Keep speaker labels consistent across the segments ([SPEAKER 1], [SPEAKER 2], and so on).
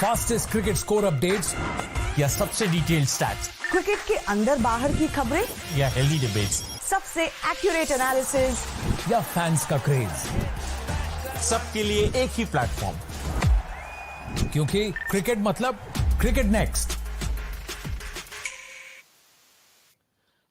[SPEAKER 1] Fastest cricket score updates या सबसे detailed stats,
[SPEAKER 2] cricket के अंदर बाहर की खबरें
[SPEAKER 1] या हेल्दी डिबेट्स,
[SPEAKER 2] सबसे एक्यूरेट एनालिसिस
[SPEAKER 1] या फैंस का क्रेज, सबके लिए एक ही प्लेटफॉर्म, क्योंकि क्रिकेट मतलब cricket next.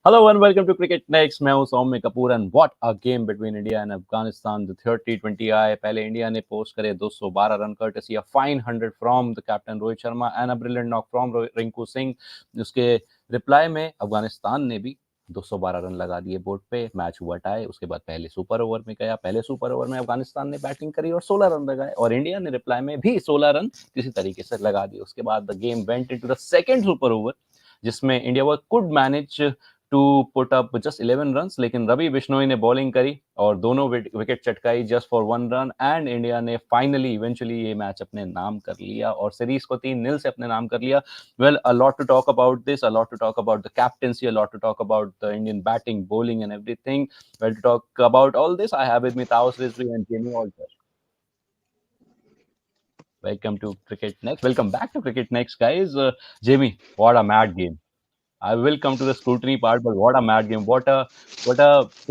[SPEAKER 3] Hello and welcome to Cricket Next. मैं हूं सौम्य Kapoor and what a game between India and Afghanistan. The 30-20 पहले इंडिया ने पोस्ट करे 212 run courtesy a fine 100 from the captain Rohit Sharma and a brilliant knock from Rinku Singh. उसके reply में अफगानिस्तान ने भी 212 run लगा दिए बोर्ड पे. मैच हुआ टाई. उसके बाद पहले सुपर ओवर में गया. पहले सुपर ओवर में अफगानिस्तान ने बैटिंग करी और 16 रन लगाए और इंडिया ने रिप्लाई में भी 16 रन किसी तरीके से लगा दिए. उसके बाद the game went into the second super over जिसमें India could manage to put up just 11 run, लेकिन रवि बिश्नोई ने बॉलिंग करी और दोनों विकेट चटकाई just for 1 run and India ने फाइनली इवेंचुअली ये मैच अपने नाम कर लिया और सीरीज को 3-0 से अपने नाम कर लिया. Well, a lot to talk about this, a lot to talk about the captaincy, a lot to talk about the Indian batting, bowling and everything. Well, to talk about all this I have with me Taus Rizvi and Jamie Alter. Welcome to Cricket Next. Welcome back to Cricket Next, guys. Jamie, what a mad game. I will come to the scrutiny part, but what a mad game! What a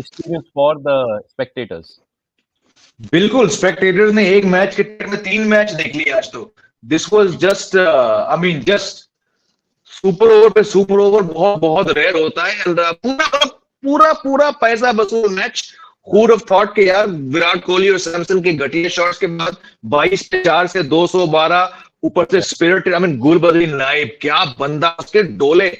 [SPEAKER 3] experience for the spectators.
[SPEAKER 4] बिल्कुल, Spectator ने एक match के में 3 match देख लिए आज तो. This was just just super over पे सुपर ओवर बहुत बहुत रेयर होता है. पूरा पूरा पूरा पैसा वसूल match. Who would have thought कि यार विराट कोहली और सैमसन के घटिया शॉट्स के बाद 22 पे 4 से 212 ऊपर से स्पिरिट गुरबदरी नाइब, क्या बंदा, उसके डोले.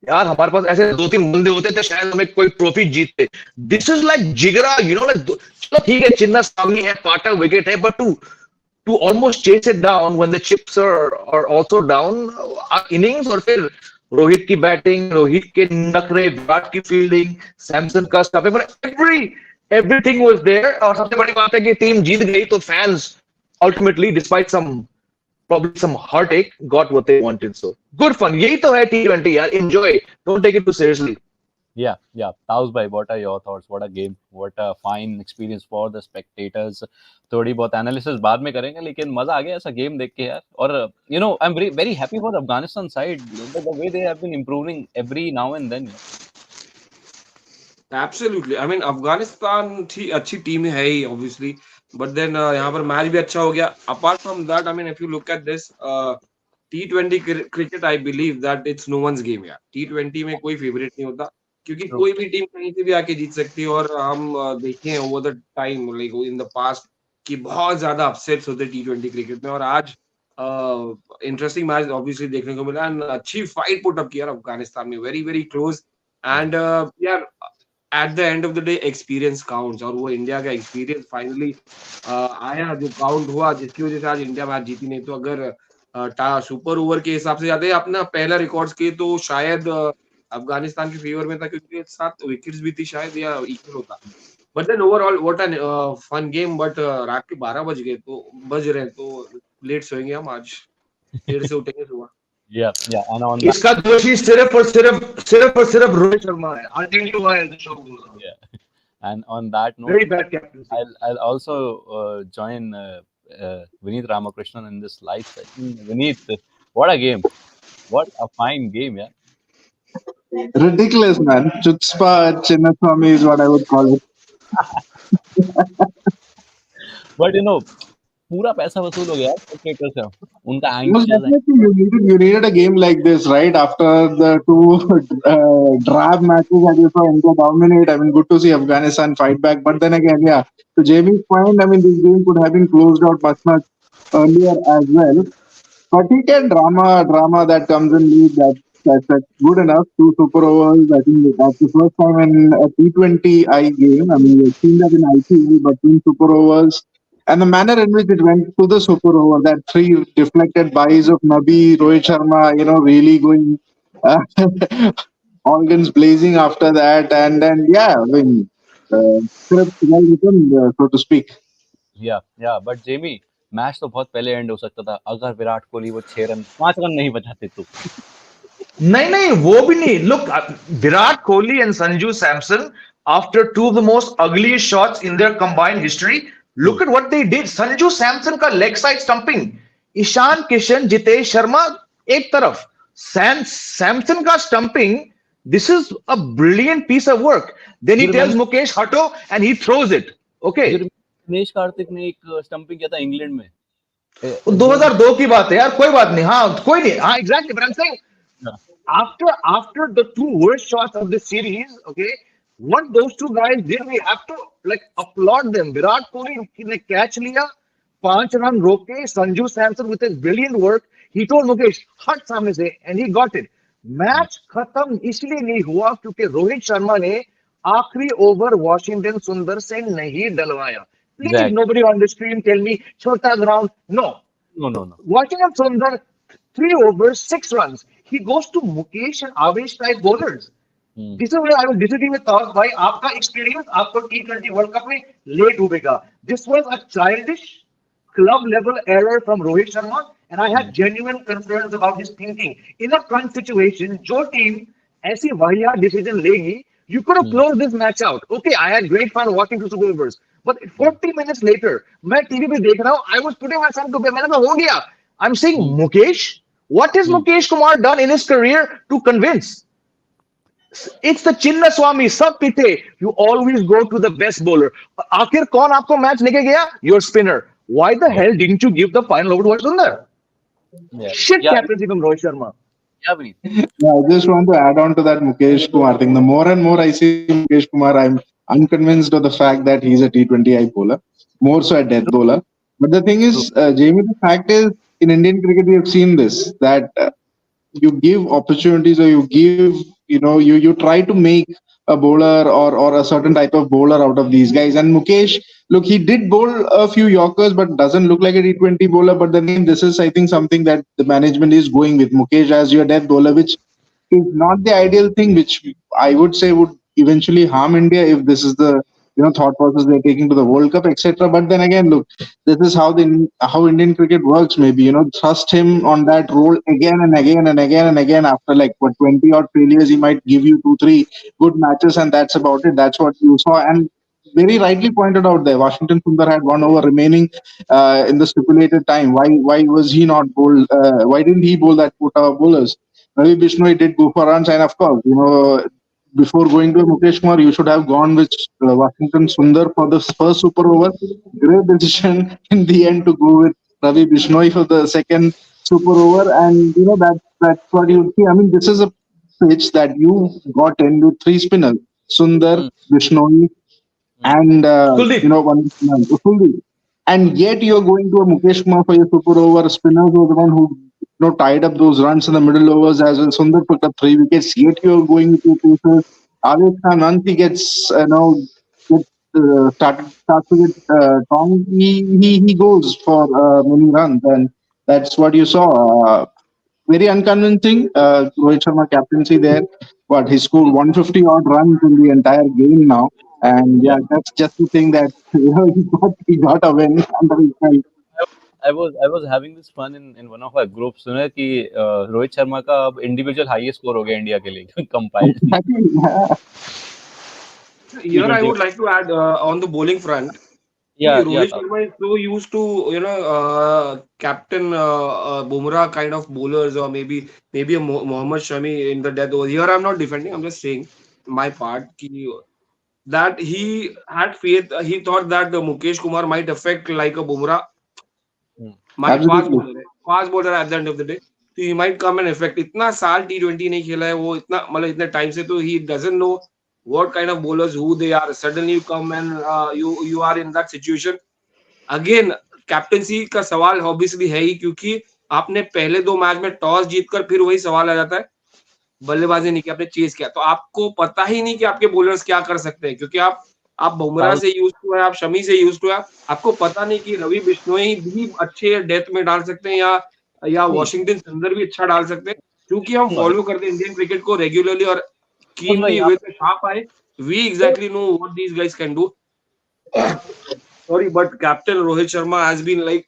[SPEAKER 4] यार हमारे पास ऐसे 2-3 बंदे होते थे शायद हमें कोई ट्रॉफी जीतते. दिस इज लाइक जिगरा, चलो ठीक है, चिन्ना सामने है, पाटा विकेट है, but to almost chase it down when the chips are also down. Innings और फिर रोहित की बैटिंग, रोहित के नखरे, विराट की फील्डिंग, सैमसन का स्टफिंग, एवरीथिंग वाज देयर. और सबसे बड़ी बात है कि टीम जीत गई तो fans ultimately despite probably some heartache, got what they wanted. So good fun. यही तो है T20 यार. Enjoy. Don't take it too seriously.
[SPEAKER 3] Yeah. Taos bhai, what are your thoughts? What a game. What a fine experience for the spectators. थोड़ी बहुत analysis बाद में करेंगे, लेकिन मजा आ गया ऐसा गेम देख के यार. और I am very happy for the Afghanistan side, the way they have been improving every now and then.
[SPEAKER 5] Absolutely. I mean, Afghanistan अच्छी टीम है ही obviously, but then यहाँ पर मैच भी अच्छा हो गया. Apart from that, I mean, if you look at this T20 cricket, I believe that it's no one's game यार. T20 में कोई फेवरेट नहीं होता क्योंकि कोई भी टीम कहीं से भी आके जीत सकती है. और हम देखे हैं over the time, like in the past, कि बहुत ज्यादा अपसेट्स होते T20 क्रिकेट में. और आज इंटरेस्टिंग मैच ऑब्वियसली देखने को मिला एंड अच्छी फाइट पुट अप किया अफगानिस्तान में, वेरी वेरी क्लोज. एंड यार at the end of the day experience counts, और वो इंडिया का एक्सपीरियंस फाइनली आया, जो काउंट हुआ, जिसकी वजह से आज इंडिया मैच जीती. नहीं तो अगर सुपर ओवर के हिसाब से जाते अपना पहला रिकॉर्ड्स के तो शायद अफगानिस्तान के फेवर में था, क्योंकि 7 विकेट्स भी थी शायद, या इक्वल होता. But then overall what an fun game. But रात के 12 बज रहे हैं तो लेट सोएंगे हम आज, देर से उठेंगे सुबह.
[SPEAKER 3] Yeah, and on
[SPEAKER 4] इसका दोषी सिर्फ और सिर्फ रोहित शर्मा है. I'll tell you why the show goes on.
[SPEAKER 3] Yeah. And on that note,
[SPEAKER 4] Very bad captaincy.
[SPEAKER 3] I'll also join Vineet Ramakrishnan in this live session. Vineet, what a game! What a fine game, yeah.
[SPEAKER 6] Ridiculous, man. Chutzpah Chinnaswamy is what I would call it.
[SPEAKER 3] But पूरा पैसा वसूल हो गया cricketer से. उनका
[SPEAKER 6] Well, definitely you needed a game like this, right? After the 2 drab matches that you saw India dominate, I mean, good to see Afghanistan fight back. But then again, yeah, to Jamie's point, I mean, this game could have been closed out much earlier as well. But he can drama that comes in lead, that's good enough. 2 super overs, I think that's the first time in a T20I game. I mean, we've seen that in IPL, but 2 super overs. And the manner in which it went to the super over, that 3 deflected byes of Nabi, Rohit Sharma, really going organs blazing after that. And then, yeah, I mean, script well written, so to speak.
[SPEAKER 3] Yeah, but Jamie, match तो बहुत पहले and हो सकता था अगर विराट कोहली वो 5 run नहीं बचाते तो.
[SPEAKER 4] नहीं, वो भी नहीं. Look, Virat Kohli and Sanju Samson, after 2 of the most ugliest shots in their combined history, look at what they did. Sanju Samson का leg side stumping, Ishan Kishan, Jitesh Sharma एक तरफ, सैमसन का stumping, this is a brilliant piece of work. Then he
[SPEAKER 3] You
[SPEAKER 4] tells
[SPEAKER 3] remember?
[SPEAKER 4] Mukesh Hato and he throws it. Okay.
[SPEAKER 3] You remember Dinesh Karthik ने एक stumping किया था England में.
[SPEAKER 4] वो
[SPEAKER 3] Is there?
[SPEAKER 4] 2002 की बात है यार, कोई बात नहीं, हाँ कोई नहीं, हाँ exactly, but I am saying
[SPEAKER 3] Yeah.
[SPEAKER 4] after the two worst shots of this series, okay, what those two guys did, we have to like applaud them. Virat Kohli ने कैच लिया, 5 रन रोके, Sanju Samson with his brilliant work, he told Mukesh हट सामने से, and he got it. Match खत्म इसलिए नहीं हुआ क्योंकि रोहित शर्मा ने आखिरी ओवर वॉशिंगटन सुंदर से नहीं डलवाया. Please,
[SPEAKER 3] Exactly.
[SPEAKER 4] nobody on the stream tell me छोटा ground. No,
[SPEAKER 3] No.
[SPEAKER 4] Washington Sundar, 3 overs, 6 runs. He goes to Mukesh and Avesh type bowlers. This is where I was disagree with Tawas bhai. आपका experience आपको T20 World Cup में late डूबेगा. This was a childish club level error from Rohit Sharma, and I had genuine concerns about his thinking. In a crunch situation, जो team ऐसी वाहियात decision लेगी, you could have closed this match out. Okay, I had great fun watching two Super Overs, but 40 minutes later, मैं TV पे देख रहा हूँ, I was putting myself to bed. मैंने कहा हो गया. I'm saying Mukesh, what has Mukesh Kumar done in his career to convince? It's the Chinna Swami, सब पीते. You always go to the best bowler. आखिर कौन आपको मैच लेके गया? Your spinner. Why the hell didn't you give the final over to Sundar?
[SPEAKER 3] Yeah.
[SPEAKER 4] Shit
[SPEAKER 3] Yeah.
[SPEAKER 4] captaincy from Rohit Sharma.
[SPEAKER 3] Yeah, Vineet.
[SPEAKER 6] Yeah, I just want to add on to that Mukesh Kumar thing. The more and more I see Mukesh Kumar, I'm unconvinced of the fact that he's a T20I bowler, more so a death bowler. But the thing is, Jamie, the fact is, in Indian cricket, we have seen this, that you give opportunities, or you give, you try to make a bowler or a certain type of bowler out of these guys. And Mukesh, look, he did bowl a few Yorkers, but doesn't look like a T20 bowler. But then again, this is, I think, something that the management is going with Mukesh as your death bowler, which is not the ideal thing, which I would say would eventually harm India if this is the thought process they're taking to the World Cup, etc. But then again, look, this is how Indian cricket works. Maybe trust him on that role again and again and again and again. After like 20 odd failures, he might give you 2-3 good matches, and that's about it. That's what you saw. And very rightly pointed out there, Washington Sundar had 1 over remaining in the stipulated time. Why was he not bowled? Why didn't he bowl that quota of bowlers? Ravi Bishnoi did go for runs, and of course, before going to Mukesh Kumar, you should have gone with Washington Sundar for the first super over. Great decision in the end to go with Ravi Bishnoi for the second super over, and that's what you see. I mean, this is a pitch that you got in with 3 spinners: Sundar, Bishnoi, and
[SPEAKER 4] Kuldeep.
[SPEAKER 6] Kuldeep. And yet you're going to a Mukesh Kumar for your super over. Spinners was the one who tied up those runs in the middle overs as well. Sundar picked up 3 wickets. Yet you're going with your pacers. Avesh Khan, once he gets starts to get strong, he goes for many runs, and that's what you saw. Very unconvincing. Rohit Sharma captaincy there. What, he scored 150 odd runs in the entire game now, and yeah, that's just the thing that he got a win under his belt.
[SPEAKER 3] I was having this fun in one of our groups, कि रोहित शर्मा का अब individual highest score हो गया India के लिए compiled.
[SPEAKER 5] Here I would like to add on the bowling front.
[SPEAKER 3] Yeah,
[SPEAKER 5] Rohit
[SPEAKER 3] yeah.
[SPEAKER 5] Sharma is so used to captain Bumrah kind of bowlers, or maybe a Mohammad Shami in the death over. Here I'm not defending. I'm just saying my part. That he had faith. He thought that Mukesh Kumar might affect like a Bumrah. My fast bowler at the end of the day. So he might come and affect. इतना साल T20 नहीं खेला है वो, इतना मतलब इतने time से, तो he doesn't know what kind of bowlers, who they are. Suddenly you come and you are in that situation. Again, captaincy का सवाल ऑब्वियसली है ही, क्योंकि आपने पहले 2 मैच में टॉस जीतकर फिर वही सवाल आ जाता है, बल्लेबाजी नहीं की, आपने चेज किया, तो आपको पता ही नहीं कि आपके बॉलर्स क्या कर सकते हैं, क्योंकि आप बुमराह से यूज टू है, आप शमी से यूज टू है, आपको पता नहीं कि रवि बिश्नोई भी अच्छे डेथ में डाल सकते हैं या वॉशिंगटन सुंदर भी अच्छा डाल सकते हैं, क्योंकि हम फॉलो करते हैं इंडियन क्रिकेट को रेगुलरली और keenly with a sharp eye. We exactly know what these guys can do. Sorry, but captain Rohit Sharma has been like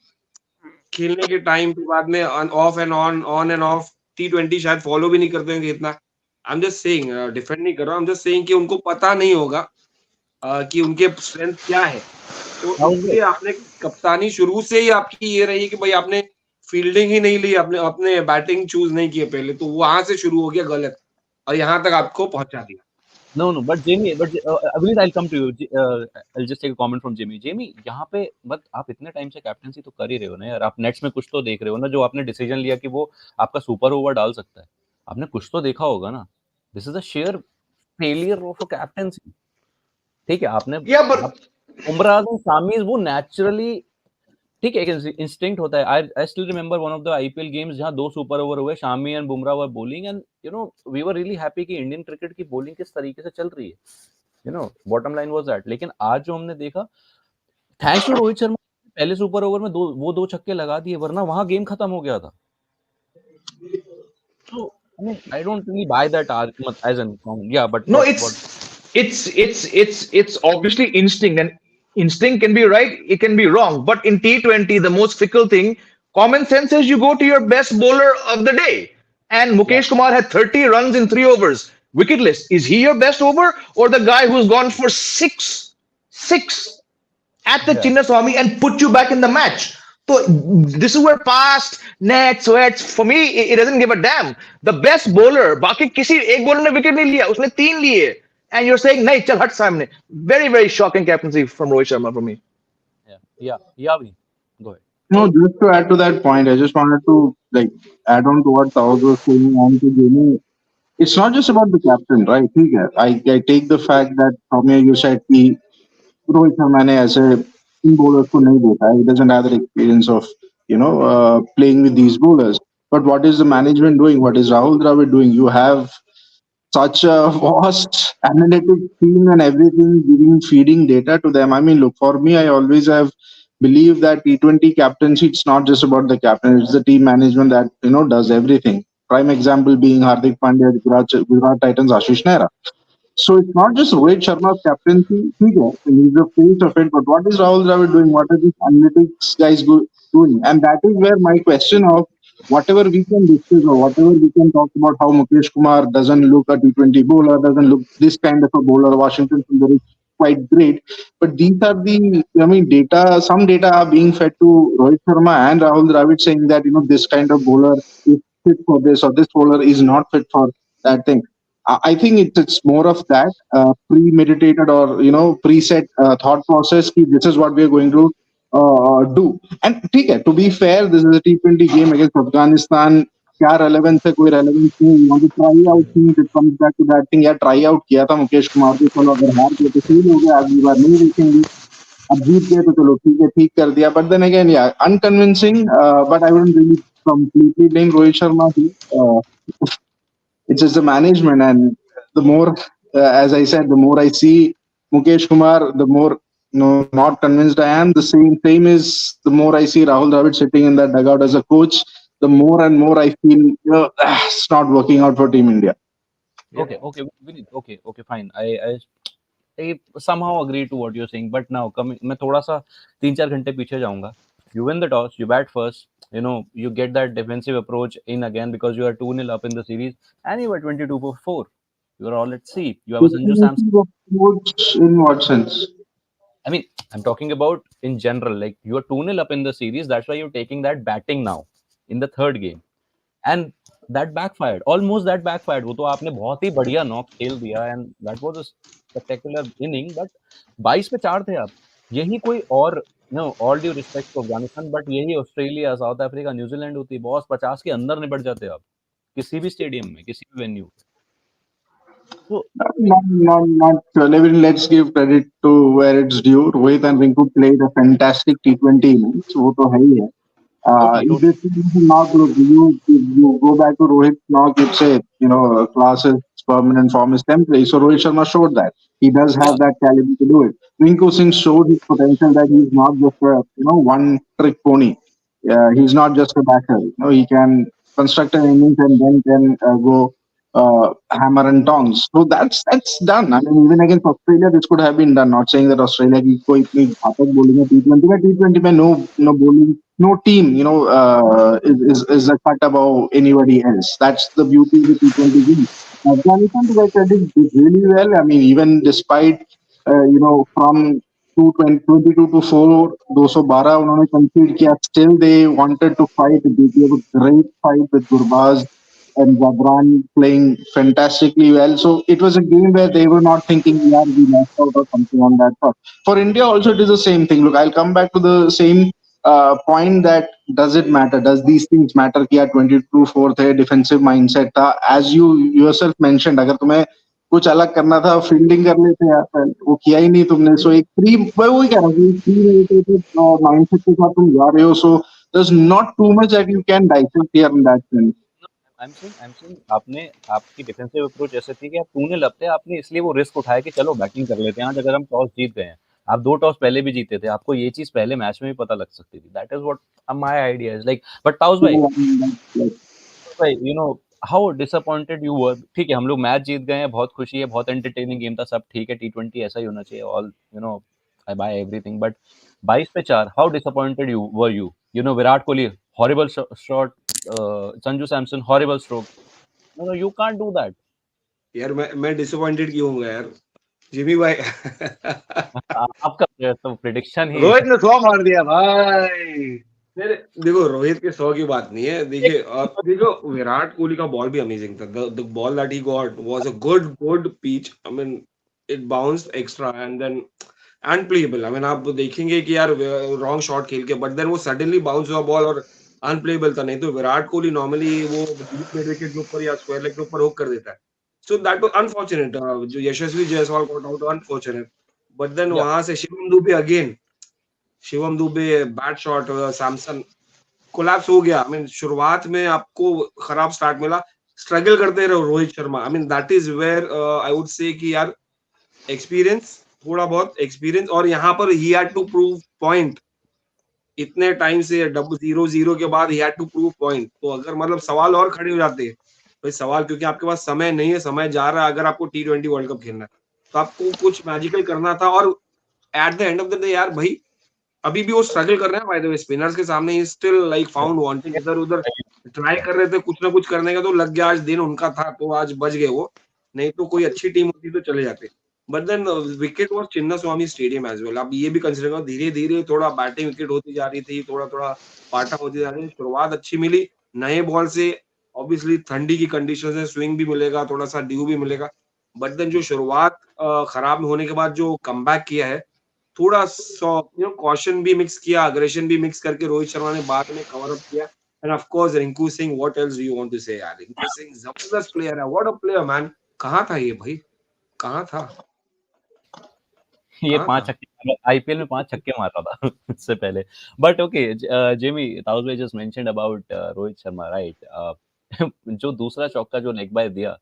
[SPEAKER 5] खेलने के टाइम के बाद में off and on and off. T20 शायद फॉलो भी नहीं करते होंगे इतना. I am just saying, defend नहीं कर रहा, आई एम जस्ट सेइंग कि उनको पता नहीं होगा कि उनके स्ट्रेंथ क्या है. तो इसलिए आपने कप्तानी शुरू से ही आपकी ये रही कि भाई आपने फील्डिंग ही नहीं ली, अपने अपने बैटिंग चूज नहीं किए पहले, तो वहां से शुरू हो गया गलत और यहाँ तक आपको पहुंचा दिया।
[SPEAKER 3] No, no, but Jamie, I believe I'll come to you. I'll just take a comment from Jamie. Jamie, यहाँ पे बट आप इतने टाइम से कैप्टनसी तो कर ही रहे हो ना यार, आप नेट्स में कुछ तो देख रहे हो ना, जो आपने डिसीजन लिया कि वो आपका सुपर ओवर डाल सकता है, आपने कुछ तो देखा होगा ना। This is a sheer failure of a captaincy. ठीक है, आपने
[SPEAKER 4] Yeah, but
[SPEAKER 3] Bumrah and Shami वो नेचुरली, ठीक है, एक इंस्टिंक्ट होता है। I still remember one of the IPL games जहां 2 सुपर ओवर हुए, Shami and Bumrah were bowling, and we were really happy कि इंडियन क्रिकेट की बॉलिंग किस तरीके से चल रही है, बॉटम लाइन वाज दैट। लेकिन आज जो हमने देखा, थैंक्स टू रोहित शर्मा, पहले सुपर ओवर में दो छक्के लगा दिए, वरना वहां गेम खत्म हो गया था। So I don't really buy that argument as an yeah, but
[SPEAKER 4] no,
[SPEAKER 3] what
[SPEAKER 4] it's obviously instinct, and instinct can be right, it can be wrong. But in T20, the most fickle thing, common sense says you go to your best bowler of the day. And
[SPEAKER 3] yeah,
[SPEAKER 4] Mukesh Kumar had 30 runs in 3 overs. Wicketless. Is he your best over, or the guy who's gone for six at the
[SPEAKER 3] yeah.
[SPEAKER 4] Chinnaswamy and put you back in the match? So this is where past nets, sweats, for me, it doesn't give a damn. The best bowler, बाकी किसी एक bowler ने wicket नहीं लिया, उसने 3 लिए, and you're saying नहीं चल हट सामने. Very very shocking captaincy from Rohit Sharma for me.
[SPEAKER 3] Yeah, we go ahead.
[SPEAKER 6] No, just to add to that point, I just wanted to like add on to what Taoz was saying on to Jamie. It's not just about the captain, right? ठीक है. I take the fact that from here you said कि रोहित शर्मा ने ऐसे इन bowlers को नहीं देखा है. He doesn't have the experience of playing with these bowlers. But what is the management doing? What is Rahul Dravid doing? You have such a vast analytic team and everything giving feeding data to them. I mean, look, for me, I always have believed that T20 captaincy, it's not just about the captain, it's the team management that does everything. Prime example being Hardik Pandya, Gujarat Titans, Ashish Nehra. So it's not just Rohit Sharma's captaincy. He's the face of it. But what is Rahul Dravid doing? What are these analytics guys doing? And that is where my question of whatever we can discuss or whatever we can talk about how Mukesh Kumar doesn't look a T20 bowler, doesn't look this kind of a bowler. Washington Sundar is quite great. But these are data. Some data are being fed to Rohit Sharma and Rahul Dravid saying that this kind of bowler is fit for this or this bowler is not fit for that thing. I think it's more of that premeditated or preset thought process. Ki this is what we are going to do. And to be fair, this is a T20 game against Afghanistan. क्या relevance है, कोई relevance नहीं. You want to try out things, it comes back to that thing. यार try out किया था मुकेश कुमार को, चलो अगर हार गए तो फेल हो गया, अगली बार नहीं देखेंगे. अब जीत गए तो चलो ठीक है, ठीक कर दिया. But then again, yeah, unconvincing. But I wouldn't really completely blame Rohit Sharma here. It's just the management, and the more, as I said, the more I see Mukesh Kumar, the more not convinced I am. The same is the more I see Rahul Dravid sitting in that dugout as a coach, the more and more I feel it's not working out for Team India.
[SPEAKER 3] Okay, fine. I somehow agree to what you're saying, but now मैं थोड़ा सा 3-4 घंटे पीछे जाऊंगा. You win the toss, you bat first. You get that defensive approach in again because you are 2-0 up in the series, and you were 22 for 4. You are all at sea. You have a Sanju Samson.
[SPEAKER 6] In what sense?
[SPEAKER 3] I mean, I'm talking about in general. Like, you are 2-0 up in the series. That's why you're taking that batting now in the third game, and that backfired. Almost that backfired. वो तो आपने बहुत ही बढ़िया knock खेल दिया, and that was a spectacular inning. But 22 पे 4 थे आप. यही कोई और all due respect to Afghanistan, but यही ऑस्ट्रेलिया, साउथ अफ्रीका, न्यूजीलैंड होती, बॉस 50 के अंदर निपट जाते आप किसी भी स्टेडियम में, किसी भी venue. So
[SPEAKER 6] Not. Let's give credit to where it's due. Rohit and Rinku played a fantastic T20 innings. वो तो है ही है. This is not look. You go back to Rohit's knock. You'd say class is permanent, form is temporary. So Rohit Sharma showed that he does have that caliber to do it. Rinku Singh showed his potential that he's not just a one trick pony. He's not just a batter. He can construct an innings and then can go hammer and tongs. So that's done. I mean, even against Australia, this could have been done. Not saying that Australia की कोई इतनी घातक bowling है T20 में. T20 में no bowling, no team is a cut above anybody else. That's the beauty of the T20 game. Afghanistan, to their credit, did really well. I mean, even despite from 22-4 212 उन्होंने कंसीड किया. Still they wanted to fight. They gave a great fight with Gurbaz and Zabran playing fantastically well. So it was a game where they were not thinking, yeah, we lost out or something on that part. For India also it is the same thing. Look, I'll come back to the same point that does it matter? Does these things matter? कि यार 22-4 थे, defensive mindset था. As you yourself mentioned, अगर तुम्हें कुछ अलग करना था, फील्डिंग कर लेते यार, वो किया ही नहीं तुमने. सो एक फ्री, मैं वही कह रहा हूँ, फ्री माइंडसेट के साथ तुम जा रहे हो. सो there's not too much that you can dissect here in that sense.
[SPEAKER 3] I'm saying आपने आपकी डिफेंसिव अप्रोच ऐसे थी कि आप टूने लगते, आपने इसलिए वो रिस्क उठाया कि चलो बैटिंग कर लेते हैं. आज अगर हम टॉस जीत गए हैं, आप 2 टॉस पहले भी जीते थे, आपको ये चीज पहले मैच में भी पता लग सकती थी. That is what my idea is like. But Taus भाई, you know how disappointed you were. ठीक है, हम लोग मैच जीत गए हैं, बहुत खुशी है, बहुत एंटरटेनिंग गेम था, सब ठीक है. T20 ऐसा ही होना चाहिए. All I by everything. But 22 पे 4, how disappointed you. Virat Kohli horrible shot, Sanju Samson horrible stroke. No, you can't do that.
[SPEAKER 5] यार मैं डिसअपॉइंटेड क्यों होऊंगा यार, जिमी भाई.
[SPEAKER 3] आपका तो प्रिडिक्शन ही
[SPEAKER 4] रोहित ने 100 मार दिया भाई.
[SPEAKER 5] देखो, रोहित के 100 की बात नहीं है. देखिए, देखो विराट कोहली का बॉल भी अमेजिंग था. The ball that he got was a good pitch. I mean it bounced extra and then unplayable. I mean आप देखेंगे कि यार रॉन्ग शॉट खेल के, बट देन वो सडनली बाउंस हुआ बॉल और अनप्लेएबल था. नहीं तो विराट कोहली नॉर्मली वो डीप मिड विकेट के ऊपर या स्क्वायर लेग के ऊपर हुक कर देता है. So that was unfortunate. जो Yashasvi Jaiswal got out, unfortunate. But then
[SPEAKER 3] Yeah.
[SPEAKER 5] वहां से Shivam Dube bad shot, Samson collapse हो गया. आई मीन शुरुआत में आपको खराब स्टार्ट मिला, स्ट्रगल करते रहो Rohit Sharma. I mean that is where I would say कि यार एक्सपीरियंस, थोड़ा बहुत एक्सपीरियंस. और यहाँ पर ही हैड टू प्रूव पॉइंट. इतने टाइम से 0-0 के बाद ही हैड टू प्रूव पॉइंट. तो अगर मतलब सवाल और खड़े हो जाते हैं भाई, सवाल क्योंकि आपके पास समय नहीं है, समय जा रहा है. अगर आपको T20 वर्ल्ड कप खेलना है तो आपको कुछ मैजिकल करना था. और at the end of the day यार भाई, अभी भी वो स्ट्रगल कर रहे हैं. बाय द वे, स्पिनर्स के सामने he still like found wanting. इधर उधर ट्राई कर रहे थे कुछ ना कुछ करने का, तो लग गया. आज दिन उनका था तो आज बच गए वो. नहीं तो कोई अच्छी टीम होती तो चले जाते. But then wicket was Chinnaswamy stadium as well. आप ये भी कंसिडर करो, धीरे धीरे थोड़ा बैटिंग विकेट होती जा रही थी, थोड़ा थोड़ा पाटा होती जा रही थी. शुरुआत अच्छी मिली नए बॉल से. ऑब्वियसली ठंडी की कंडीशन है, स्विंग भी मिलेगा, थोड़ा सा ड्यू भी मिलेगा. बट देन जो शुरुआत खराब होने के बाद जो कमबैक किया है, थोड़ा सा कॉशन भी मिक्स किया, अग्रेशन भी मिक्स करके रोहित शर्मा ने बाद में कवर अप किया. And of course Rinku Singh, what else do you want to say यार. रिंकू सिंह जबरदस्त प्लेयर है. What a player man. कहाँ था ये भाई, कहाँ था.
[SPEAKER 3] ये 5 छक्के आईपीएल में 5 छक्के मार रहा था इससे पहले. बट ओके, जेमी, ताउस भाई just mentioned about Rohit Sharma, right. जो दूसरा चौका जो लेग बाय दिया,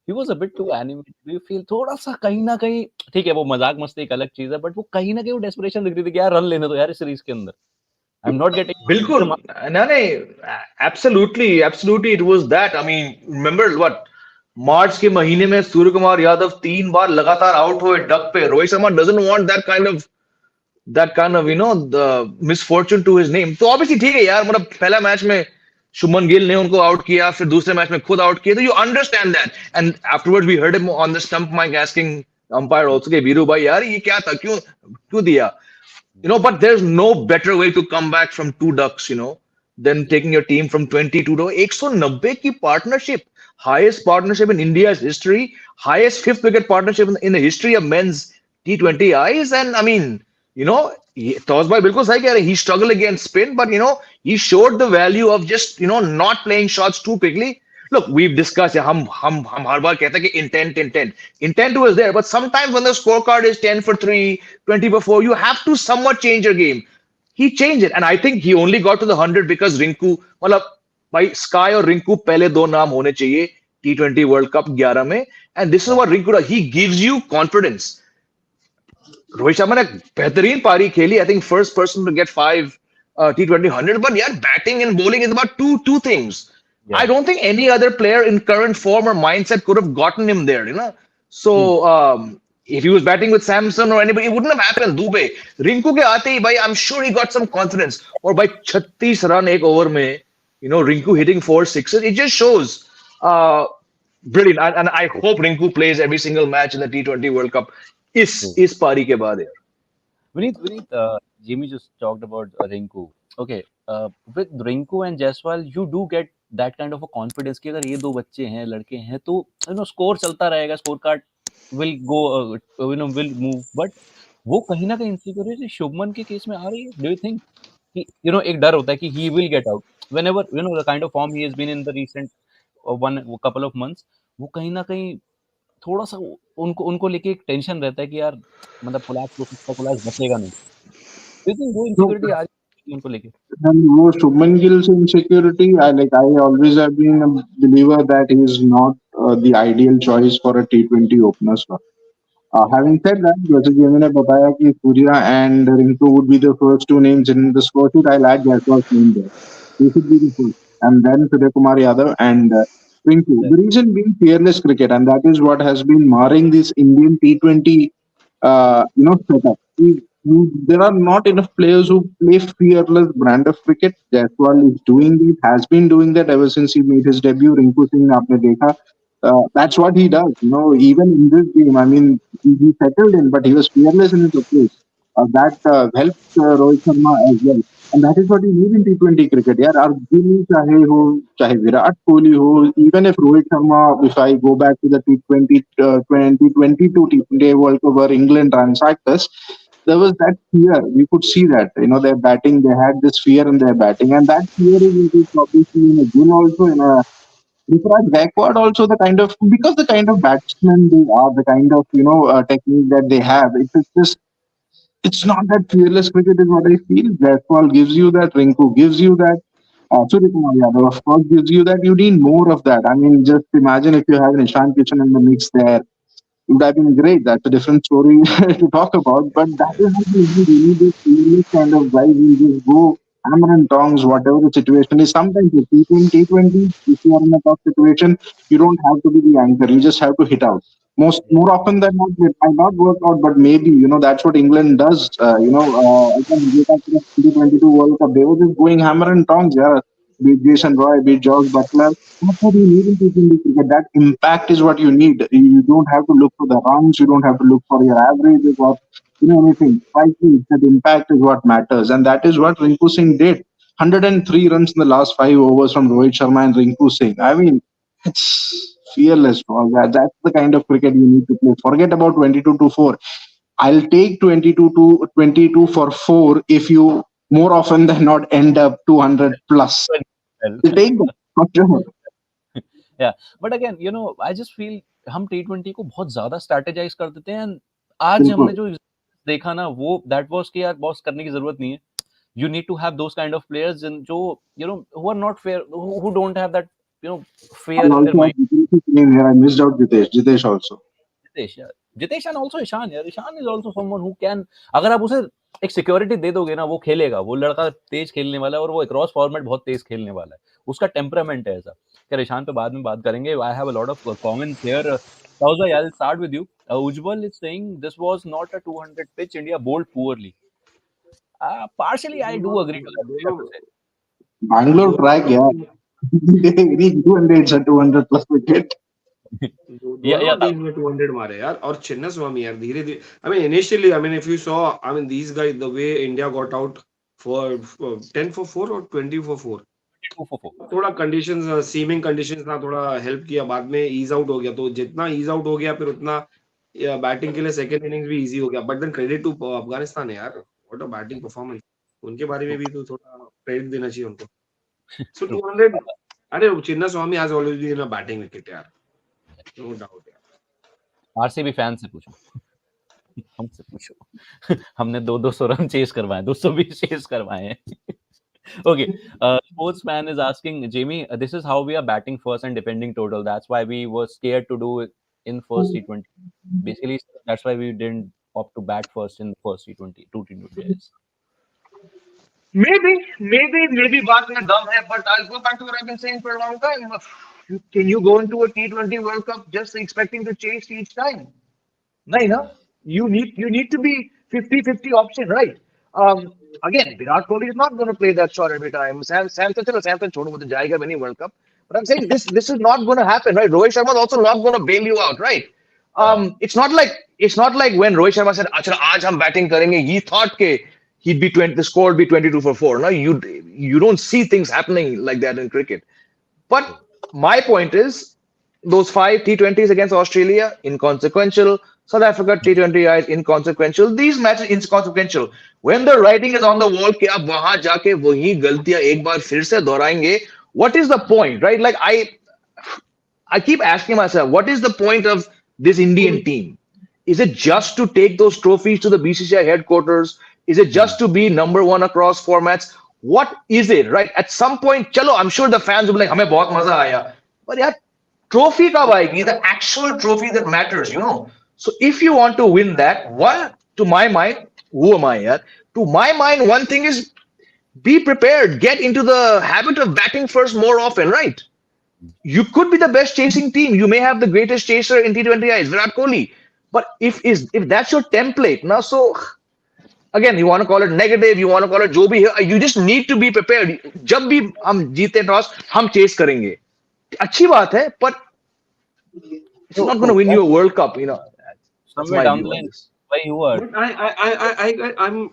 [SPEAKER 3] he was a bit too animated. Do you feel थोड़ा सा कहीं ना कहीं, ठीक है वो मजाक मस्ती एक अलग चीज है, बट वो कहीं ना कहीं वो डेस्परेशन दिख रही थी कि यार रन लेने दो यार इस सीरीज के अंदर. I am not getting.
[SPEAKER 4] बिल्कुल. नहीं, absolutely it was that. I mean remember what, March के महीने में सूर्य कुमार यादव 3 बार लगातार आउट हुए डक पे. Rohit Sharma doesn't want that kind of the misfortune to his name. तो ऑब्वियसली ठीक है यार, मतलब पहला मैच में शुभमन गिल ने उनको आउट किया, फिर दूसरे मैच में खुद आउट किया, तो you understand that. And afterwards we heard him on the stump mic asking umpire also के वीरू भाई यार ये क्या था, क्यों दिया. But there's no better way to come back from 2 ducks, than taking your team from 22 to 190 की partnership, highest partnership in India's history, highest 5th wicket partnership in the history of men's T20Is. And I mean, Taus bhai bilkul sahi keh rahe. He struggled against spin, but he showed the value of just not playing shots too quickly. Look, we've discussed, हम हर बार कहते हैं कि intent was there, but sometimes when the scorecard is 10 for 3, 20 for 4, you have to somewhat change your game. He changed it, and I think he only got to the 100 because Rinku, मतलब भाई Sky और Rinku पहले 2 नाम होने चाहिए T20 World Cup 11 में, and this is what Rinku does. He gives you confidence. Rohit Sharma ने बेहतरीन पारी खेली. I think first person to get 5 T20 100, but yeah, batting and bowling is about two things. Yeah. I don't think any other player in current form or mindset could have gotten him there, So if he was batting with Samson or anybody, it wouldn't have happened. Dubey, Rinku ke aate hi, bhai, I'm sure he got some confidence. Or by 36 run ek over mein, Rinku hitting 4 sixes, it just shows brilliant. And I hope Rinku plays every single match in the T20 World Cup. Is pari ke baad yaar.
[SPEAKER 3] Vineet, Jimmy just talked about Rinku. Okay, with Rinku and Jaiswal, you do get that kind of a confidence कि अगर ये दो बच्चे हैं, लड़के हैं, तो score चलता रहेगा, score card will go, will move. But वो कहीं ना कहीं इनसिक्योरिटी शुभमन के केस में आ रही है. Do you think कि एक डर होता है कि he will get out whenever the kind of form he has been in the recent couple of months, वो कहीं ना कहीं थोड़ा सा उनको उनको लेके एक टेंशन रहता है कि यार मतलब कोलाज बचेगा नहीं. लेकिन वो
[SPEAKER 6] No,
[SPEAKER 3] इनसिक्योरिटी आ रही है उनको लेके.
[SPEAKER 6] and वो Shubman Gill's insecurity, I always have been a believer that he is not the ideal choice for a T20 opener slot. Having said that, जैसे कि मैंने बताया कि Surya and Rinku would be the first two names in the score sheet. I'll add Jaiswal's name there. He should be the first. And then Surya Kumar Yadav and Rinku. The reason being fearless cricket, and that is what has been marring this Indian T20, setup. There are not enough players who play fearless brand of cricket. Jaiswal is doing it, has been doing that ever since he made his debut. Rinku Singh, आपने देखा, that's what he does. Even in this game, I mean, he settled in, but he was fearless in his approach. That helped Rohit Sharma as well. And that is what you need in T20 cricket. Yeah, Arjun chahe ho, chahe Virat Kohli ho, even if Rohit Sharma, if I go back to the T20, 2022 T20 World Cup where England ransacked us, there was that fear. You could see that. Their batting, they had this fear in their batting. And that fear is obviously in a Gill also, in a Ruturaj Gaikwad also, the kind of, because the kind of batsmen they are, the kind of technique that they have, it's just, it's not that fearless cricket is what I feel. Gaikwad gives you that, Rinku gives you that, Surya Kumar Yadav of course gives you that. You need more of that. I mean, just imagine if you have Nishan Kishan in the mix there, it would have been great. That's a different story to talk about. But that is what you need. You need this serious kind of guy who just go hammer and tongs, whatever the situation is. Sometimes you keep in T20, if you are in a tough situation, you don't have to be the anchor. You just have to hit out. More often than not, it might not work out, but maybe that's what England does. Again, go back to the 2022 World Cup. They were just going hammer and tongs. Yeah, beat Jason Roy, beat George Butler. That's what you need in T20 cricket. That impact is what you need. You don't have to look for the runs. You don't have to look for your averages or anything. Striking, that impact is what matters, and that is what Rinku Singh did. 103 runs in the last 5 overs from Rohit Sharma and Rinku Singh. I mean, it's fearless. All that. That's the kind of cricket you need to play. Forget about 22 to 4. I'll take 22 for 4 if you more often than not end up 200 plus. I'll take that for sure.
[SPEAKER 3] Yeah, but again, I just feel हम T20 को बहुत ज्यादा strategise कर देते हैं. आज हमने
[SPEAKER 6] बिल्कुल.
[SPEAKER 3] जो देखा ना, वो दैट वाज कि यार बॉस करने की जरूरत नहीं है. You need to have those kind of players जो who are not fair, who don't have that
[SPEAKER 6] I
[SPEAKER 3] fear in their
[SPEAKER 6] also have
[SPEAKER 3] mind.
[SPEAKER 6] Jitesh's name here. I missed out Jitesh. Jitesh also.
[SPEAKER 3] Jitesh, yeah. Jitesh and also Ishan, यार. Ishan is also someone who can, अगर आप उसे एक security दे दोगे ना, वो खेलेगा. वो लड़का तेज खेलने वाला है और वो क्रॉस फॉर्मेट बहुत तेज खेलने वाला है. उसका टेम्परामेंट है ऐसा. खैर ईशान पे बाद में बात करेंगे. I have a lot of comments here. Tauza, I'll start with you. Ujjwal is saying this was not a 200 pitch. India bowled poorly. Partially, I do agree to that. I have to say.
[SPEAKER 6] Bangalore track, yeah. Any given day it's a 200 plus wicket.
[SPEAKER 3] Yeah,
[SPEAKER 5] दोनों team में 200 मारे यार. और चिन्ना स्वामी यार धीरे धीरे, I mean initially, I mean if you saw, I mean these guys, the way India got out for 10 for 4 or 20 for 4,
[SPEAKER 3] 2 for 4.
[SPEAKER 5] थोड़ा conditions, seeming conditions ना थोड़ा हेल्प किया. बाद में ईज आउट हो गया, तो जितना ईज आउट हो गया फिर उतना बैटिंग के लिए सेकंड इनिंग्स भी इजी हो गया. But then credit to Afghanistan है यार, व्हाट अ बैटिंग परफॉर्मेंस. उनके बारे में भी तो थोड़ा क्रेडिट देना चाहिए उनको. सो 200, अरे Chinnaswamy has always been a batting wicket यार, नो डाउट यार.
[SPEAKER 3] आरसीबी फैन से पूछो. हमसे पूछो. हमने 200 रन चेस करवाए, 220 चेस करवाए हैं. Okay, sportsman is asking Jamie, this is how we are batting first and defending total. That's why we were scared to do it in first T20. Basically, that's why we didn't opt to bat first in the first T20, two T20s.
[SPEAKER 4] Maybe बात में दम है, but I'll go back to what I've been saying for a long time. Can you go into a T20 World Cup just expecting to chase each time? No, no. You need to be 50-50 option, right? Again, Virat Kohli is not going to play that shot every time. Samson छोड़ो, वो तो जाएगा भी नहीं World Cup. But I'm saying this is not going to happen, right? Rohit Sharma is also not going to bail you out, right? It's not like it's not like when Rohit Sharma said, "Achha, aaj hum batting karenge." He thought ke he'd be 20, the score would be 22 for 4. No, you don't see things happening like that in cricket. But my point is, those 5 T20s against Australia, inconsequential. South Africa T20Is, inconsequential. These matches, inconsequential. When the writing is on the wall, कि आप वहां जाके वही गलतियां एक बार फिर से दोहराएंगे, what is the point, right? Like I keep asking myself, what is the point of this Indian team? Is it just to take those trophies to the BCCI headquarters? Is it just to be number one across formats? What is it, right? At some point, chalo, I'm sure the fans will be like, हमें बहुत मजा आया. But yeah, trophy का आएगी, the actual trophy that matters, you know. So if you want to win that, one, to my mind, who am I? Yeah? To my mind, one thing is be prepared. Get into the habit of batting first more often, right? You could be the best chasing team. You may have the greatest chaser in T20Is, Virat Kohli. But if that's your template, now so again, you want to call it negative, you want to call it जो भी है, you just need to be prepared. जब भी हम जीते toss, हम chase करेंगे. अच्छी बात है, but it's not going to win you a World Cup, you know. That's
[SPEAKER 3] Somewhere
[SPEAKER 4] my
[SPEAKER 3] down
[SPEAKER 4] view
[SPEAKER 3] the
[SPEAKER 4] on
[SPEAKER 3] line,
[SPEAKER 4] this.
[SPEAKER 3] why you are?
[SPEAKER 5] But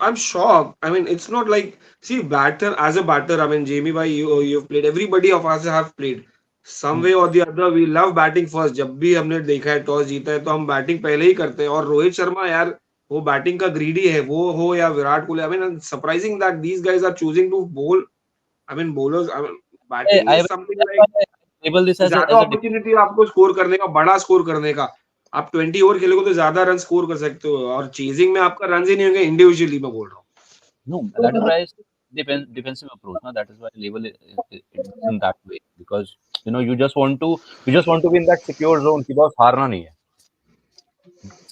[SPEAKER 5] I'm shocked. I mean, it's not like, see, batter as a batter. I mean, Jamie, bhai, you've played. Everybody of us have played. Some way or the other, we love batting first. जब भी हमने देखा है toss जीता है तो हम batting पहले ही करते हैं. और रोहित शर्मा यार वो बैटिंग का ग्रीडी है, वो हो या Virat Kohli. I mean, surprising that these guys are choosing to bowl. I mean, bowlers. I mean, batting
[SPEAKER 3] I
[SPEAKER 5] is
[SPEAKER 3] will
[SPEAKER 5] something
[SPEAKER 3] that's why
[SPEAKER 5] like
[SPEAKER 3] I label this
[SPEAKER 5] ज्यादा
[SPEAKER 3] as a
[SPEAKER 5] अपॉर्चुनिटी आपको score करने का, बड़ा score करने का. आप 20 over खेलोगे तो ज्यादा रन स्कोर कर सकते हो, और चेजिंग में आपका रन ही नहीं होंगे. इंडिविजुअली मैं बोल रहा हूँ.
[SPEAKER 3] no. That is why I say defensive approach. No, that is why I label it in that way because you just want to be in that secure zone कि बस हारना नहीं है.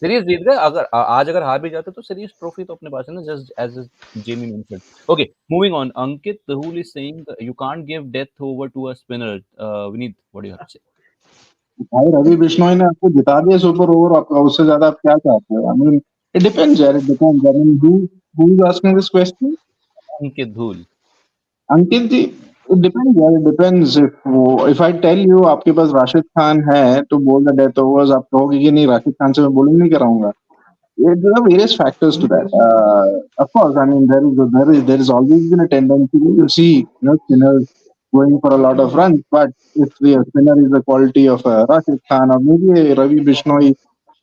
[SPEAKER 3] सीरीज जीत गए आज अगर हार भी जाते तो सीरीज ट्रॉफी तो अपने पास है ना just as Jamie mentioned. Okay moving on. Ankit Dhul is saying you can't give death over to a spinner. Vineet, what do you have to say?
[SPEAKER 6] भाई रवि बिश्नोई ने आपको जिता दिया सुपर ओवर, आपका उससे ज्यादा आप क्या चाहते हो? आई मीन इट डिपेंड्स यार, it depends. I mean who is asking this question?
[SPEAKER 3] Ankit Dhul.
[SPEAKER 6] Ankit ji, it depends यार, it depends. If I tell you आपके पास राशिद खान है टू बोल द डेथ ओवर्स, आप कहोगे कि नहीं, राशिद खान से मैं बॉलिंग नहीं कराऊंगा. There are various factors to that. Of course, I mean there is always been a tendency to see, you know, spinners going for a lot of runs. But if the spinner is the quality of Rashid Khan or maybe a Ravi Bishnoi,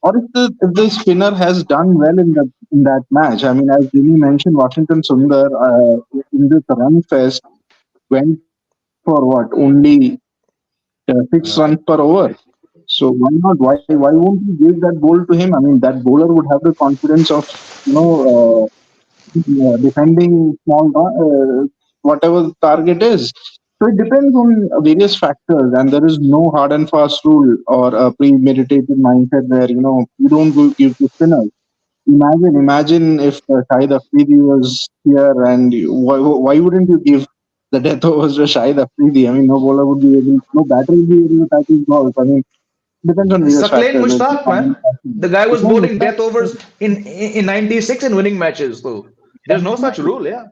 [SPEAKER 6] or if the spinner has done well in that match, I mean, as Jimmy mentioned, Washington Sundar in this run fest went for what, only 6 runs per over. So why not? Why won't you give that ball to him? I mean, that bowler would have the confidence of, you know, defending whatever the target is. So it depends on various factors, and there is no hard and fast rule or a premeditated mindset where, you know, you don't give to spinners. Imagine if Shahid Afridi was here, and why wouldn't you give the death overs to Shahid Afridi? I mean, no bowler would be able, no batter would be able to catch his balls. I mean, depends on various
[SPEAKER 4] Saqlain
[SPEAKER 6] factors.
[SPEAKER 4] Mushtaq, man. The guy was
[SPEAKER 6] Depends
[SPEAKER 4] bowling
[SPEAKER 6] on
[SPEAKER 4] death overs in 96 and winning matches. So there's no such rule, yeah.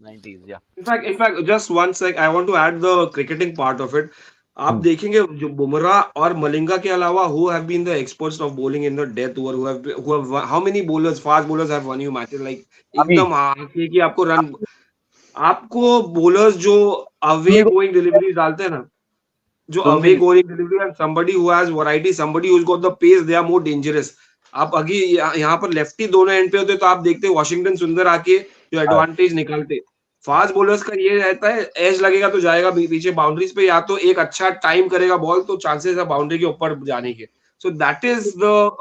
[SPEAKER 3] 90s, yeah.
[SPEAKER 5] In fact, just one sec, I want to add the cricketing part of it. आप देखेंगे जो बुमराह और मलिंगा के अलावा who have been the experts of bowling in the death over, who have how many bowlers, fast bowlers have won you matches, like
[SPEAKER 3] अभी
[SPEAKER 5] एकदम आके कि आपको रन, आपको bowlers जो away going deliveries डालते हैं ना, जो away going delivery and somebody who has variety, somebody who's got the pace, they are more dangerous. आप अभी यहाँ पर लेफ्टी दोनों एंड पे होते तो आप देखते वॉशिंगटन सुंदर आके जो एडवांटेज निकालते. फास्ट बॉलर्स का ये रहता है, एज लगेगा तो जाएगा पीछे बाउंड्रीज पे, या तो एक अच्छा टाइम करेगा बॉल तो चांसेस है बाउंड्री के ऊपर जाने के. So that is the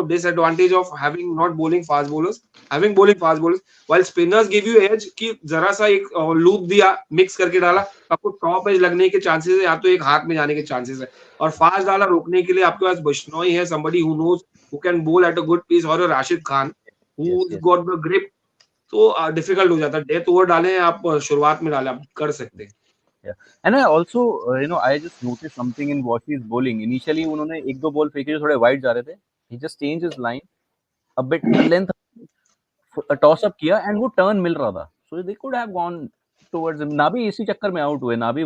[SPEAKER 5] disadvantage of having not bowling fast bowlers, having bowling fast bowlers. While spinners give you edge कि जरा सा एक लूप दिया, मिक्स करके डाला, आपको टॉप एज लगने के चांसेस है, या तो एक हाथ में जाने के चांसेस है. और फास्ट डाला रोकने के लिए आपके पास बिश्नोई है, somebody who knows, who can bowl at a good pace, और Rashid Khan who's got the grip. तो डिफिकल्ट हो जाता है. डेथ ओवर डालें आप, शुरुआत में डालें, आप कर सकते हैं.
[SPEAKER 3] Yeah. And I also, I just noticed something in Washi's bowling. Initially, उन्होंने एक दो बॉल फेंके जो थोड़े वाइड जा रहे थे. He just changed his line a bit, a length, a toss up किया and वो टर्न मिल रहा था. So they could have gone towards him. ना भी इसी चक्कर में आउट हुए, ना भी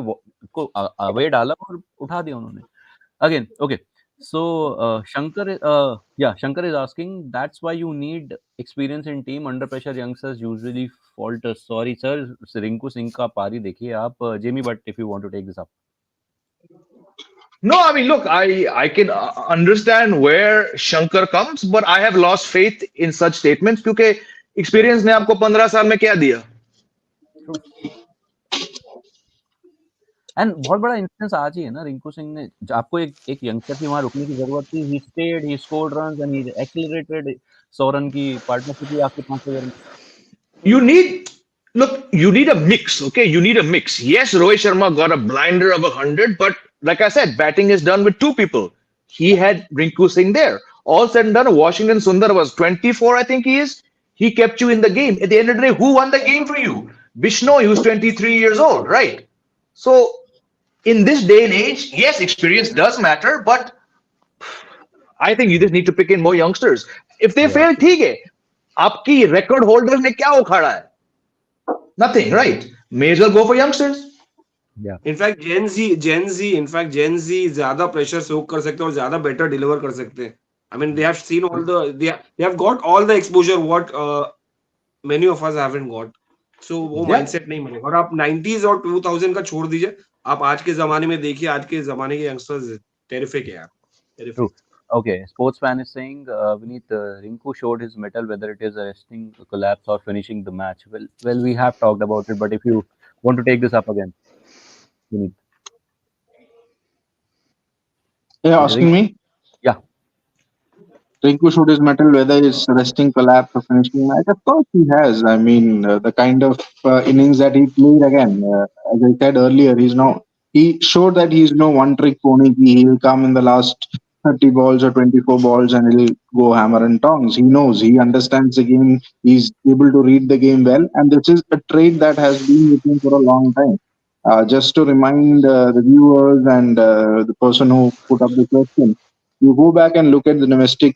[SPEAKER 3] को अवे डाला और उठा दिया उन्होंने. Again, okay. So Shankar is asking, that's why you need experience in team. Under pressure, youngsters usually falter. Sorry, sir. Rinku Singh का पारी देखिए आप. Jamie, but if you want to take this up.
[SPEAKER 4] No, I mean, look, I can understand where Shankar comes, but I have lost faith in such statements क्योंकि experience ने आपको 15 साल में क्या दिया?
[SPEAKER 3] एंड बहुत बड़ा इंस्टेंस आज ही है ना, रिंकू सिंह ने आपको एक यंगस्टर की वहां रुकने की जरूरत थी. He stayed, he scored runs and he accelerated. 100 run की पार्टनरशिप ही आपके 500 run.
[SPEAKER 4] You need look, you need a mix, okay? You need a mix. Yes, Rohit Sharma got a blinder of 100, but like I said, batting is done with two people. He had Rinku Singh there. All said and done, Washington Sundar was 24, I think he is. He kept you in the game. At the end of the day, who won the game for you? Bishnoy, who's 23 years old, right? So in this day and age, yes, experience does matter, but I think you just need to pick in more youngsters. If they fail, ठीक है. आपकी record holder ने क्या उखाड़ा है? Nothing, right? May as well go for youngsters.
[SPEAKER 5] In fact gen Z ज्यादा pressure सोक कर सकते हैं और ज्यादा बेटर डिलीवर कर सकते हैं. I mean they have seen all they have got all the exposure what many of us haven't got. So वो माइंडसेट नहीं मिलेगा. और आप 90s और 2000 का छोड़ दीजिए, आप आज के जमाने में देखिए, आज के जमाने के यंगस्टर्स टेरिफिक है यार, terrific.
[SPEAKER 3] Okay, sportsman is saying, Vineet, Rinku showed his mettle, whether it is arresting a collapse or finishing the match. Well, we have talked about it, but if you want to take this up again, Vineet.
[SPEAKER 6] Yeah, asking me?
[SPEAKER 3] Yeah.
[SPEAKER 6] Rinku showed his metal, whether it's resting collapse or finishing match. Of course, he has. I mean, the kind of innings that he played again, as I said earlier, he showed that he's no one trick pony. He'll come in the last 30 balls or 24 balls and he'll go hammer and tongs. He knows, he understands the game. He's able to read the game well, and this is a trait that has been with him for a long time. Just to remind the viewers and the person who put up the question, you go back and look at the domestic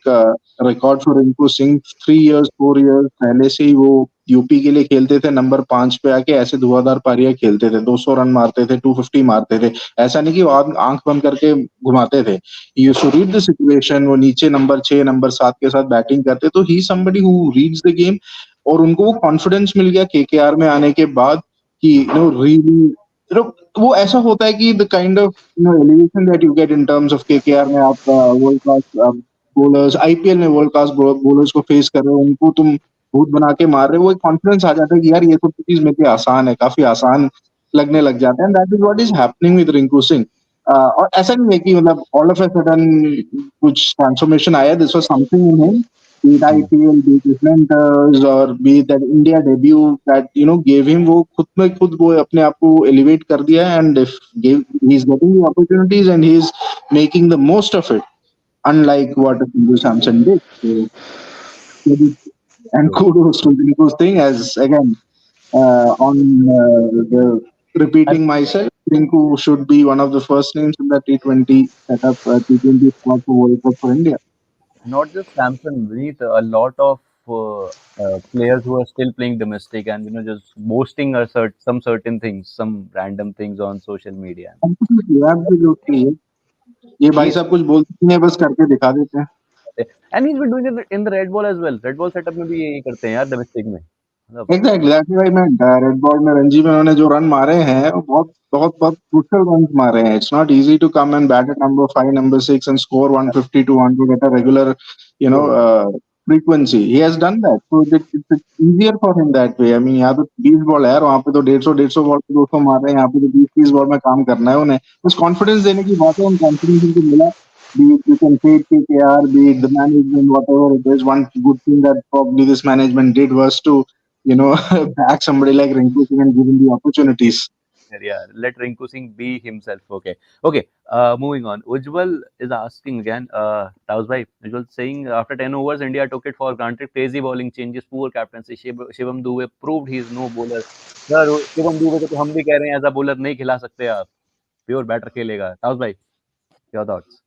[SPEAKER 6] record for Rinku Singh, 3 years, 4 years पहले से ही वो UP के लिए खेलते थे. Number 5 पे आके ऐसे धुआंधार पारियां खेलते थे, 200 रन मारते थे, 250 मारते थे. ऐसा नहीं कि वो आंख बंद करके घुमाते थे. You shoe read the situation. वो नीचे नंबर 6, नंबर 7 के साथ बैटिंग करते, तो he somebody who reads the game. और उनको वो कॉन्फिडेंस मिल गया केकेआर में आने के बाद कि रियली वो ऐसा होता है कि the kind of elevation that you get in terms of KKR में. आप वर्ल्ड क्लास बॉलर्स, आईपीएल में वर्ल्ड क्लास बॉलर्स को फेस कर रहे हो, उनको तुम भूत बना के मार रहे हो, वो एक कॉन्फिडेंस आ जाता है कि यार ये तो चीज मेरे लिए आसान है, काफी आसान लगने लग जाता है. And that is what is happening with Rinku Singh. और ऐसा नहीं है कि मतलब ऑल ऑफ अ सडन कुछ ट्रांसफॉर्मेशन आया. This was something in him, be it IPL, be it his mentors, or be it that India debut that gave him, वो खुद में खुद वो अपने आप को elevate कर दिया है. And if he's getting the opportunities and he's making the most of it, unlike what Sanju Samson did. So, and kudos to Rinku's thing, as again on the repeating myself, Rinku should be one of the first names in the T20 setup, T20 squad for World Cup for India.
[SPEAKER 3] Not just Samson, Vineet, a lot of players who are still playing domestic and just boasting some certain things, some random things on social media.
[SPEAKER 6] ये भाई साहब कुछ बोलते नहीं है, बस करके दिखा देते हैं.
[SPEAKER 3] And he's been doing it in the red ball as well. Red ball setup में भी यही करते हैं यार, domestic में.
[SPEAKER 6] Exactly, that's what I meant. Red ball में रणजी में उन्होंने जो रन मारे हैं, वो बहुत बहुत बहुत क्रूशियल रन मारे हैं. It's not easy to come and bat at number 5, number 6 and score 150 to 100 at a regular, frequency. He has done that, so it's easier for him that way. I mean, यहाँ तो 20 ball है, वहाँ पे तो 150 ball पे 200 मार रहे हैं. यहाँ पे तो 20-30 बॉल में काम करना है उन्हें. बस कॉन्फिडेंस देने की बात है, उन कॉन्फिडेंस उनको मिला. Be it you can say KKR, be it the management, whatever it is. One good thing that probably this management did was to back somebody like Rinku Singh and give him the opportunities.
[SPEAKER 3] Yeah, let Rinku Singh be himself. Okay. Moving on. Ujjwal is asking again. Taus bhai, Ujjwal saying after 10 overs, India took it for granted. Crazy bowling changes, poor captaincy. Shivam Dube proved he is no bowler. Sir, Shivam Dube को तो हम भी कह रहे हैं as a bowler नहीं खिला सकते आप. Pure batter खेलेगा. Taus bhai, your thoughts?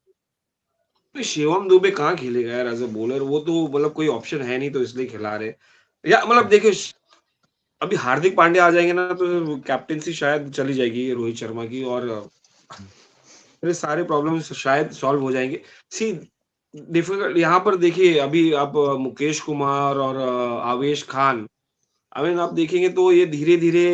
[SPEAKER 5] Shivam Dubey कहाँ खेलेगा यार एज अ बॉलर. वो तो मतलब कोई ऑप्शन है नहीं, तो इसलिए खिला रहे. या मतलब देखिए, अभी हार्दिक पांड्या आ जाएंगे ना, तो कैप्टेंसी शायद चली जाएगी रोहित शर्मा की. और मेरे सारे प्रॉब्लम्स शायद सॉल्व हो जाएंगे। सी डिफिकल्ट यहाँ पर देखिए, अभी आप मुकेश कुमार और आवेश खान, आई मीन आप देखेंगे तो ये धीरे-धीरे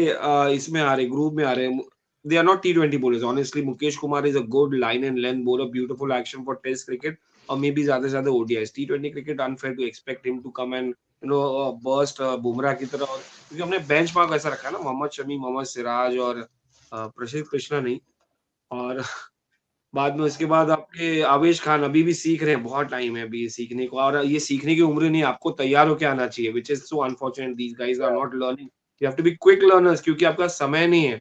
[SPEAKER 5] इसमें आ रहे, ग्रुप में आ रहे हैं। They are not T20 bowlers honestly. Mukesh Kumar is a good line and length bowler, beautiful action for test cricket और मे बी ज्यादा से ज्यादा ODIs। T20 cricket unfair to expect him to come and burst Bumrah की तरह, और क्योंकि हमने bench mark ऐसा रखा है ना, मोहम्मद शमी, मोहम्मद सिराज और प्रसिद्ध कृष्णा नहीं। और बाद में उसके बाद आपके आवेश खान अभी भी सीख रहे हैं, बहुत टाइम है अभी सीखने को, और ये सीखने की उम्र नहीं, आपको तैयार होके आना चाहिए, which is so unfortunate. These guys are not learning, you have to be quick learners, क्योंकि आपका समय नहीं है।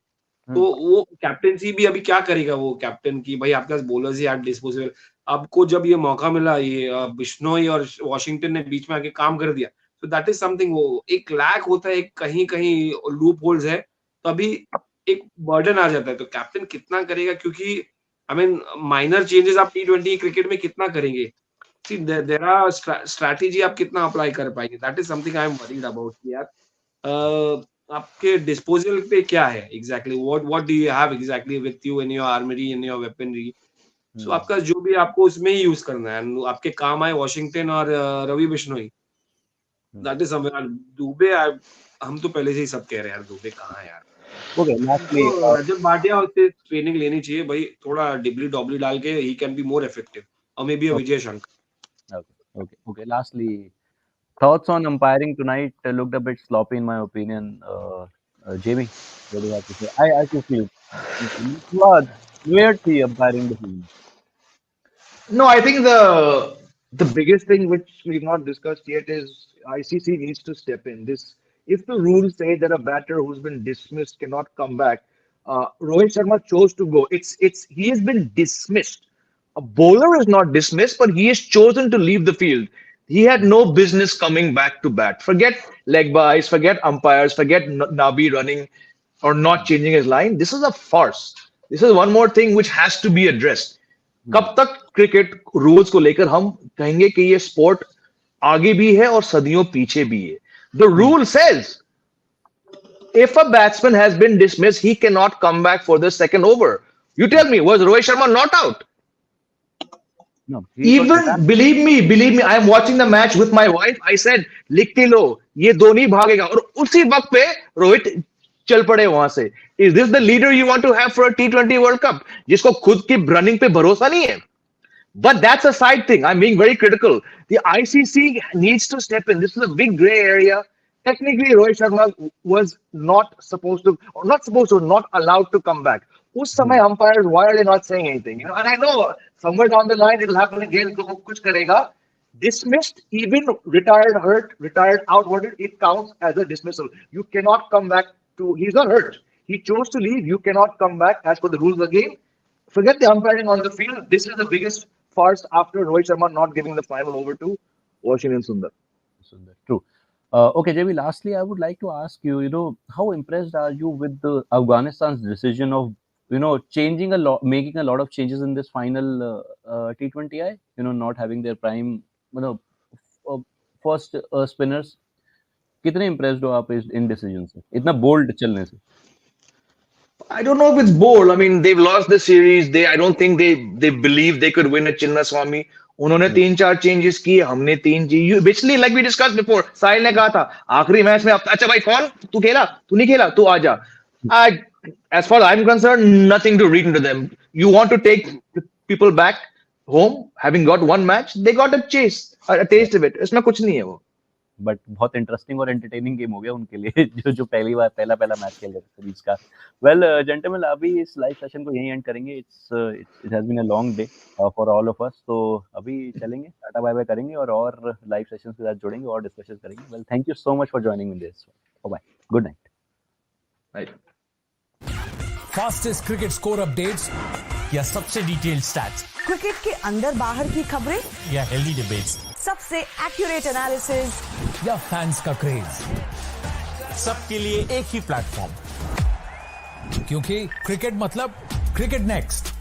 [SPEAKER 5] तो वो कैप्टेंसी भी अभी क्या करेगा वो कैप्टन की, भाई आपके पास बॉलर्स ही एट डिस्पोजल। आपको जब ये मौका मिला, ये बिश्नोई और वॉशिंगटन ने बीच में आके काम कर दिया, तो दैट इज समथिंग। वो एक लैक होता है, एक कहीं कहीं लूप होल्स है, तभी एक बर्डन आ जाता है। तो कैप्टन कितना करेगा, क्योंकि आई मीन माइनर चेंजेस आप T20 क्रिकेट में कितना करेंगे? सी देयर आर स्ट्रैटेजी आप कितना अप्लाई कर पाएंगे, that is something I am worried about यार। आपके डिस्पोजल पे क्या है exactly, what do you have exactly with you in your armoury, in your weaponry? So आपका जो भी आपको उसमें ही यूज करना है, आपके काम आए वॉशिंगटन और Ravi Bishnoi, that is something. Dubey हम तो पहले से ही सब कह रहे हैं यार, दुबे कहाँ है यार।
[SPEAKER 3] Okay, lastly,
[SPEAKER 5] तो रजत भाटिया उससे ट्रेनिंग लेनी चाहिए भाई, थोड़ा डिबली डॉबली डाल के, he can be more effective, और maybe Vijay Shankar.
[SPEAKER 3] okay. Lastly, thoughts on umpiring tonight looked a bit sloppy in my opinion. Jamie, what do you have to say? I actually feel weird the umpiring decision.
[SPEAKER 4] No, I think the biggest thing which we've not discussed yet is ICC needs to step in. This, if the rules say that a batter who's been dismissed cannot come back, Rohit Sharma chose to go. It's he has been dismissed. A bowler is not dismissed, but he has chosen to leave the field. He had no business coming back to bat. Forget leg buys, forget umpires, forget Nabi running or not changing his line. This is a farce. This is one more thing which has to be addressed. कब तक cricket rules को लेकर हम कहेंगे कि ये sport आगे भी है और सदियों पीछे भी है? The rule says if a batsman has been dismissed, he cannot come back for the second over. You tell me, was Rohit Sharma not out?
[SPEAKER 3] No,
[SPEAKER 4] Even believe me, I am watching the match with my wife. I said, लिख के लो, ये दो नहीं भागेगा, और उसी वक्त पे रोहित चल पड़े वहां से. Is this the leader you want to have for a T20 World Cup? जिसको खुद की रनिंग पे भरोसा नहीं है. But that's a side thing. I'm being very critical. The ICC needs to step in. This is a big gray area. Technically, Rohit Sharma was not allowed to come back. उस समय umpires, why are they not saying anything? You know, and I know somewhere down the line it'll happen again. तो वो कुछ करेगा. Dismissed, even retired, hurt, retired, out, it counts as a dismissal. You cannot come back to. He's not hurt. He chose to leave. You cannot come back as per the rules of the game. Forget the umpiring on the field. This is the biggest farce after Rohit Sharma not giving the final over to Washington Sundar.
[SPEAKER 3] True. Okay, JB, lastly, I would like to ask you, how impressed are you with the Afghanistan's decision of, changing making a lot of changes in this final T20I, not having their prime, first spinners. कितने impressed हो आप इन decision से, इतना bold चलने से?
[SPEAKER 4] I don't know if it's bold. I mean, they've lost the series. I don't think they believe they could win at Chinnaswamy. उन्होंने 3-4 changes किए, हमने 3 जी. Basically, like we discussed before, साहिल ने कहा था आखिरी मैच में, अच्छा भाई कौन, तू खेला, तू नहीं खेला, तू आजा. As far as I'm concerned, nothing to read into them. You want to take people back home, having got one match, they got a taste of it. इसमें कुछ नहीं है वो.
[SPEAKER 3] बट बहुत इंटरेस्टिंग और एंटरटेनिंग गेम हो गया उनके लिए, जो पहला मैच खेल रहे थे सीरीज का. वेल जेंटलमैन, अभी इस लाइव सेशन को यहीं एंड करेंगे. It has been a long day for all of us. तो अभी चलेंगे, टाटा बाय बाय करेंगे और लाइव सेशंस के साथ जुड़ेंगे और डिस्कशन करेंगे. Well, thank you so much for joining in this. Bye, good night.
[SPEAKER 1] Fastest cricket score updates या सबसे डिटेल्ड स्टैट्स,
[SPEAKER 2] क्रिकेट के अंदर बाहर की खबरें
[SPEAKER 1] या हेल्दी डिबेट्स,
[SPEAKER 2] सबसे एक्यूरेट एनालिसिस
[SPEAKER 1] या फैंस का क्रेज, सबके लिए एक ही प्लेटफॉर्म, क्योंकि क्रिकेट मतलब क्रिकेट नेक्स्ट.